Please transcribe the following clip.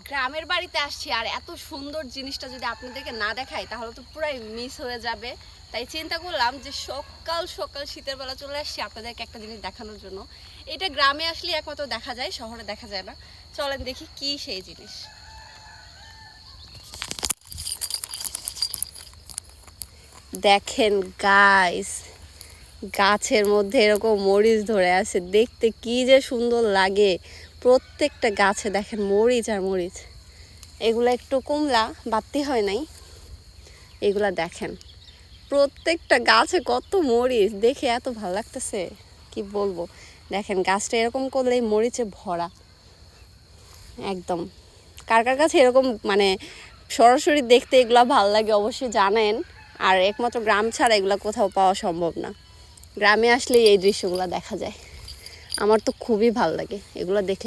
গ্রামের বাড়িতে আসছি আর এত সুন্দর জিনিসটা যদি আপনাদেরকে না দেখাই তাহলে তো পুরাই মিস হয়ে যাবে। তাই চিন্তা করলাম যে সকাল সকাল শীতের বেলা চলে আসছি আপনাদেরকে একটা জিনিস দেখানোর জন্য। এটা গ্রামে আসলে একমাত্র দেখা যায়, শহরে দেখা যায় না। চলেন দেখি কি সেই জিনিস। দেখেন গাইস, গাছের মধ্যে এরকম মরিচ ধরে আছে, দেখতে কি যে সুন্দর লাগে। প্রত্যেকটা গাছে দেখেন মরিচ আর মরিচ। এগুলো একটু কমলা, বাড়তি হয় নাই। এগুলা দেখেন প্রত্যেকটা গাছে কত মরিচ, দেখে এত ভালো লাগতেছে কি বলবো। দেখেন গাছটা এরকম করলেই মরিচে ভরা একদম। কার কার কাছে এরকম মানে সরাসরি দেখতে এগুলা ভালো লাগে অবশ্যই জানেন। আর একমাত্র গ্রাম ছাড়া এগুলা কোথাও পাওয়া সম্ভব না। গ্রামে আসলে এই দৃশ্যগুলো দেখা যায়। আমার তো খুবই ভালো লাগে এগুলো দেখে।